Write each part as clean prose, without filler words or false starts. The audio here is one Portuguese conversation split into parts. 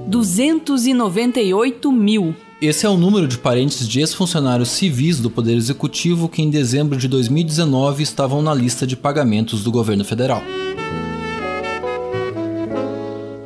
298 mil. Esse é o número de parentes de ex-funcionários civis do Poder Executivo que em dezembro de 2019 estavam na lista de pagamentos do governo federal.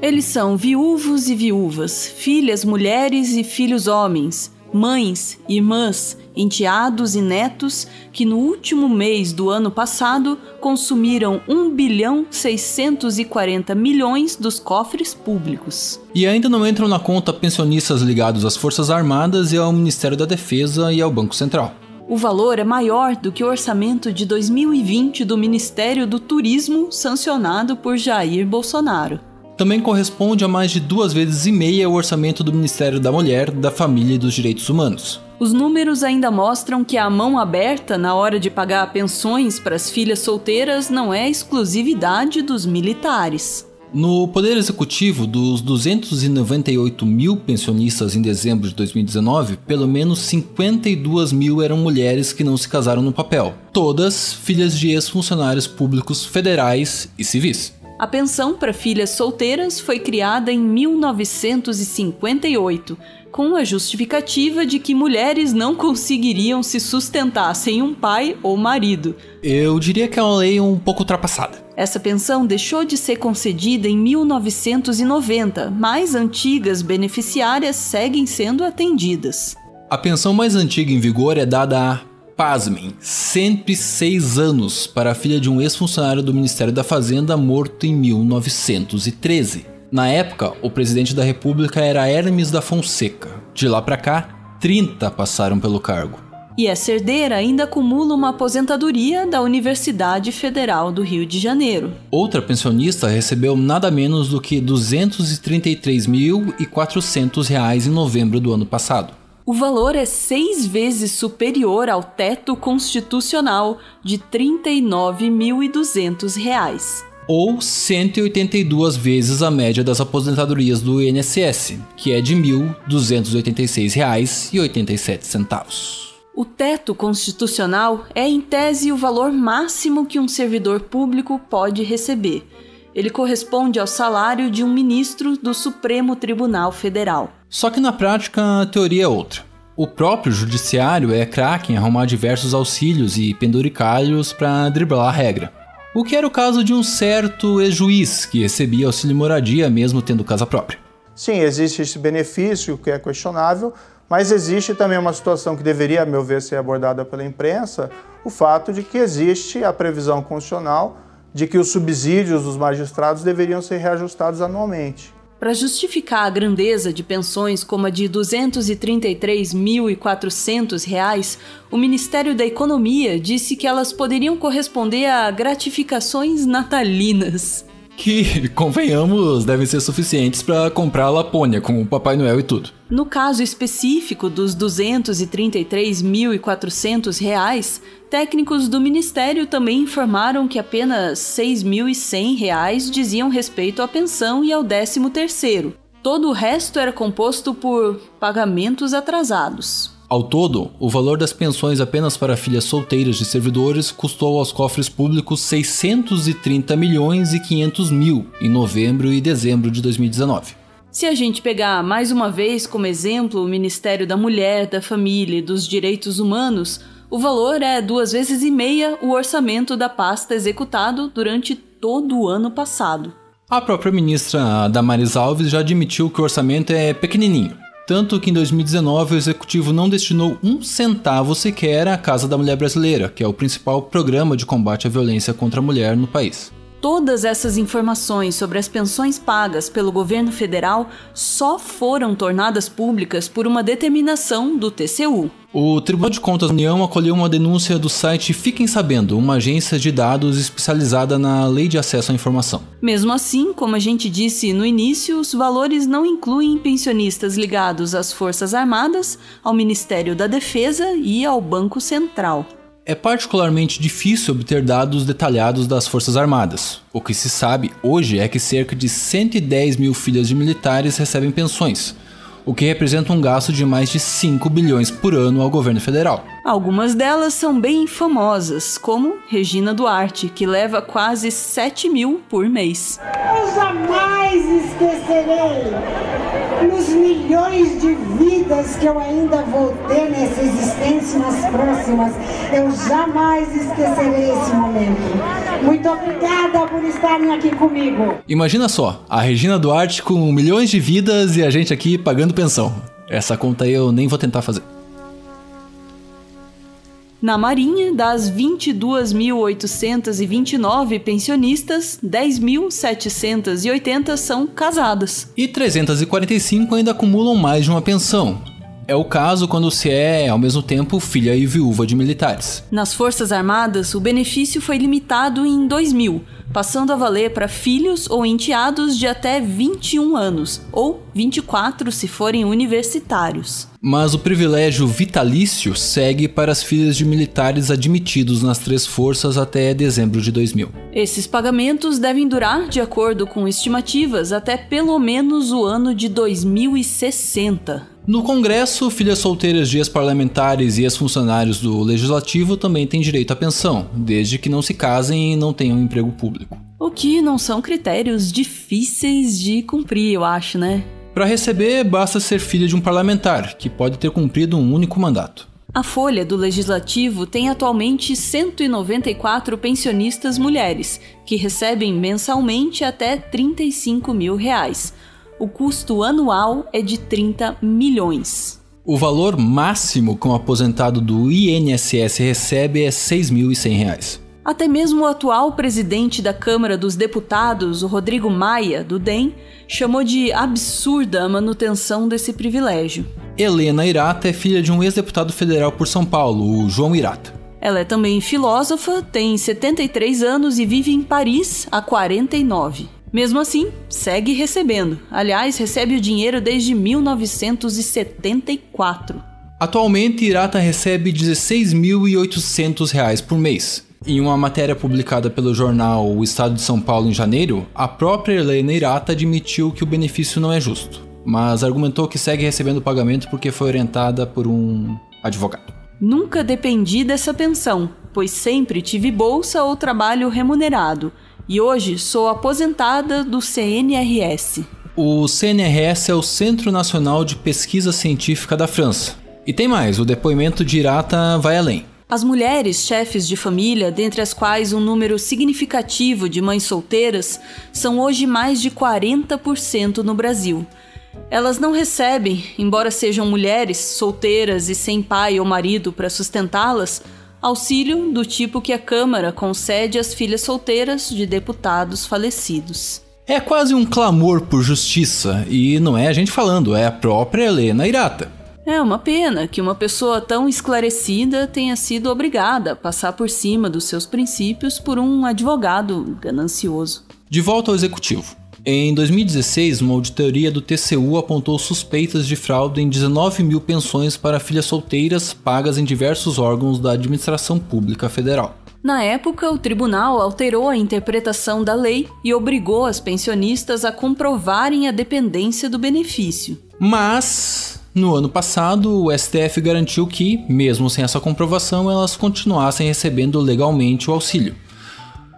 Eles são viúvos e viúvas, filhas mulheres e filhos homens, mães, irmãs, enteados e netos que no último mês do ano passado consumiram 1,640 bilhão dos cofres públicos. E ainda não entram na conta pensionistas ligados às Forças Armadas e ao Ministério da Defesa e ao Banco Central. O valor é maior do que o orçamento de 2020 do Ministério do Turismo, sancionado por Jair Bolsonaro. Também corresponde a mais de 2,5 vezes o orçamento do Ministério da Mulher, da Família e dos Direitos Humanos. Os números ainda mostram que a mão aberta na hora de pagar pensões para as filhas solteiras não é exclusividade dos militares. No Poder Executivo, dos 298 mil pensionistas em dezembro de 2019, pelo menos 52 mil eram mulheres que não se casaram no papel, todas filhas de ex-funcionários públicos federais e civis. A pensão para filhas solteiras foi criada em 1958, com a justificativa de que mulheres não conseguiriam se sustentar sem um pai ou marido. Eu diria que é uma lei um pouco ultrapassada. Essa pensão deixou de ser concedida em 1990, mas antigas beneficiárias seguem sendo atendidas. A pensão mais antiga em vigor é dada há, pasmem, 106 anos para a filha de um ex-funcionário do Ministério da Fazenda morto em 1913. Na época, o presidente da República era Hermes da Fonseca. De lá para cá, 30 passaram pelo cargo. E essa herdeira ainda acumula uma aposentadoria da Universidade Federal do Rio de Janeiro. Outra pensionista recebeu nada menos do que R$ 233.400 em novembro do ano passado. O valor é 6 vezes superior ao teto constitucional de R$ 39.200. Ou 182 vezes a média das aposentadorias do INSS, que é de R$ 1.286,87. O teto constitucional é, em tese, o valor máximo que um servidor público pode receber. Ele corresponde ao salário de um ministro do Supremo Tribunal Federal. Só que na prática a teoria é outra. O próprio judiciário é craque em arrumar diversos auxílios e penduricalhos para driblar a regra. O que era o caso de um certo ex-juiz que recebia auxílio moradia mesmo tendo casa própria. Sim, existe esse benefício que é questionável, mas existe também uma situação que deveria, a meu ver, ser abordada pela imprensa, o fato de que existe a previsão constitucional de que os subsídios dos magistrados deveriam ser reajustados anualmente. Para justificar a grandeza de pensões como a de R$ 233.400, o Ministério da Economia disse que elas poderiam corresponder a gratificações natalinas. Que, convenhamos, devem ser suficientes para comprar a Lapônia com o Papai Noel e tudo. No caso específico dos R$ 233.400, técnicos do Ministério também informaram que apenas R$ 6.100 diziam respeito à pensão e ao 13º. Todo o resto era composto por pagamentos atrasados. Ao todo, o valor das pensões apenas para filhas solteiras de servidores custou aos cofres públicos 630 milhões e 500 mil em novembro e dezembro de 2019. Se a gente pegar mais uma vez como exemplo o Ministério da Mulher, da Família e dos Direitos Humanos, o valor é 2,5 vezes o orçamento da pasta executado durante todo o ano passado. A própria ministra Damares Alves já admitiu que o orçamento é pequenininho. Tanto que em 2019 o Executivo não destinou um centavo sequer à Casa da Mulher Brasileira, que é o principal programa de combate à violência contra a mulher no país. Todas essas informações sobre as pensões pagas pelo governo federal só foram tornadas públicas por uma determinação do TCU. O Tribunal de Contas da União acolheu uma denúncia do site Fiquem Sabendo, uma agência de dados especializada na Lei de Acesso à Informação. Mesmo assim, como a gente disse no início, os valores não incluem pensionistas ligados às Forças Armadas, ao Ministério da Defesa e ao Banco Central. É particularmente difícil obter dados detalhados das Forças Armadas. O que se sabe hoje é que cerca de 110 mil filhas de militares recebem pensões, o que representa um gasto de mais de 5 bilhões por ano ao governo federal. Algumas delas são bem famosas, como Regina Duarte, que leva quase 7 mil por mês. Eu jamais esquecerei nos milhões de vidas que eu ainda vou ter nessa existência e nas próximas. Eu jamais esquecerei esse momento. Muito obrigada por estarem aqui comigo. Imagina só, a Regina Duarte com milhões de vidas e a gente aqui pagando pensão. Essa conta aí eu nem vou tentar fazer. Na Marinha, das 22.829 pensionistas, 10.780 são casadas. E 345 ainda acumulam mais de uma pensão. É o caso quando se é, ao mesmo tempo, filha e viúva de militares. Nas Forças Armadas, o benefício foi limitado em 2000, passando a valer para filhos ou enteados de até 21 anos, ou 24 se forem universitários. Mas o privilégio vitalício segue para as filhas de militares admitidos nas 3 forças até dezembro de 2000. Esses pagamentos devem durar, de acordo com estimativas, até pelo menos o ano de 2060. No Congresso, filhas solteiras de ex-parlamentares e ex-funcionários do Legislativo também têm direito à pensão, desde que não se casem e não tenham emprego público. O que não são critérios difíceis de cumprir, eu acho, né? Para receber, basta ser filha de um parlamentar, que pode ter cumprido um único mandato. A folha do Legislativo tem atualmente 194 pensionistas mulheres, que recebem mensalmente até R$ 35 mil. O custo anual é de 30 milhões. O valor máximo que um aposentado do INSS recebe é R$ 6.100. Até mesmo o atual presidente da Câmara dos Deputados, o Rodrigo Maia, do DEM, chamou de absurda a manutenção desse privilégio. Helena Irata é filha de um ex-deputado federal por São Paulo, o João Irata. Ela é também filósofa, tem 73 anos e vive em Paris há 49. Mesmo assim, segue recebendo. Aliás, recebe o dinheiro desde 1974. Atualmente, Irata recebe R$ 16.800 por mês. Em uma matéria publicada pelo jornal O Estado de São Paulo em janeiro, a própria Helena Irata admitiu que o benefício não é justo, mas argumentou que segue recebendo o pagamento porque foi orientada por um advogado. Nunca dependi dessa pensão, pois sempre tive bolsa ou trabalho remunerado. E hoje sou aposentada do CNRS. O CNRS é o Centro Nacional de Pesquisa Científica da França. E tem mais, o depoimento de Irata vai além. As mulheres chefes de família, dentre as quais um número significativo de mães solteiras, são hoje mais de 40% no Brasil. Elas não recebem, embora sejam mulheres solteiras e sem pai ou marido para sustentá-las, auxílio do tipo que a Câmara concede às filhas solteiras de deputados falecidos. É quase um clamor por justiça, e não é a gente falando, é a própria Helena Irata. É uma pena que uma pessoa tão esclarecida tenha sido obrigada a passar por cima dos seus princípios por um advogado ganancioso. De volta ao executivo. Em 2016, uma auditoria do TCU apontou suspeitas de fraude em 19 mil pensões para filhas solteiras pagas em diversos órgãos da administração pública federal. Na época, o tribunal alterou a interpretação da lei e obrigou as pensionistas a comprovarem a dependência do benefício. Mas, no ano passado, o STF garantiu que, mesmo sem essa comprovação, elas continuassem recebendo legalmente o auxílio.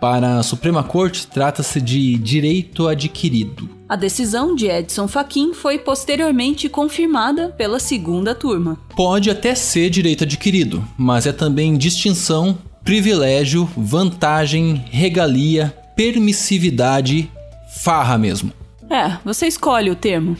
Para a Suprema Corte, trata-se de direito adquirido. A decisão de Edson Fachin foi posteriormente confirmada pela segunda turma. Pode até ser direito adquirido, mas é também distinção, privilégio, vantagem, regalia, permissividade, farra mesmo. Você escolhe o termo.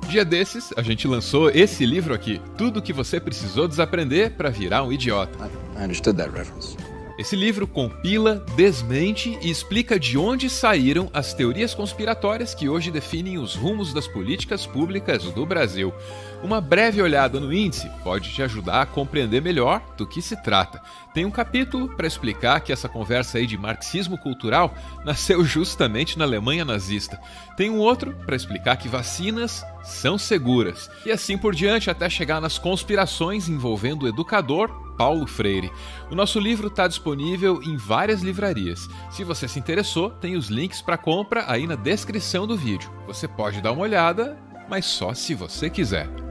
Dia desses, a gente lançou esse livro aqui, Tudo o que você precisou desaprender para virar um idiota. I understood that reference. Esse livro compila, desmente e explica de onde saíram as teorias conspiratórias que hoje definem os rumos das políticas públicas do Brasil. Uma breve olhada no índice pode te ajudar a compreender melhor do que se trata. Tem um capítulo para explicar que essa conversa aí de marxismo cultural nasceu justamente na Alemanha nazista. Tem um outro para explicar que vacinas são seguras. E assim por diante até chegar nas conspirações envolvendo o educador Paulo Freire. O nosso livro está disponível em várias livrarias. Se você se interessou, tem os links para compra aí na descrição do vídeo. Você pode dar uma olhada, mas só se você quiser.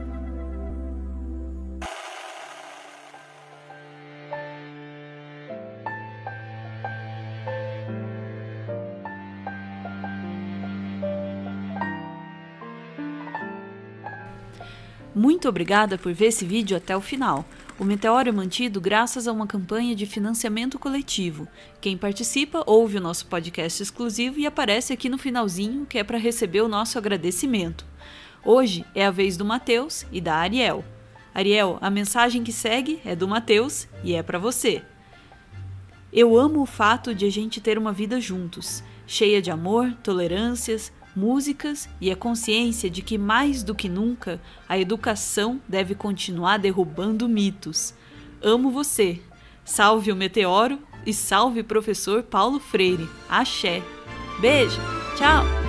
Muito obrigada por ver esse vídeo até o final. O Meteoro é mantido graças a uma campanha de financiamento coletivo. Quem participa ouve o nosso podcast exclusivo e aparece aqui no finalzinho, que é para receber o nosso agradecimento. Hoje é a vez do Matheus e da Ariel. Ariel, a mensagem que segue é do Matheus e é para você. Eu amo o fato de a gente ter uma vida juntos, cheia de amor, tolerâncias, músicas e a consciência de que, mais do que nunca, a educação deve continuar derrubando mitos. Amo você. Salve o Meteoro e salve o professor Paulo Freire. Axé. Beijo. Tchau.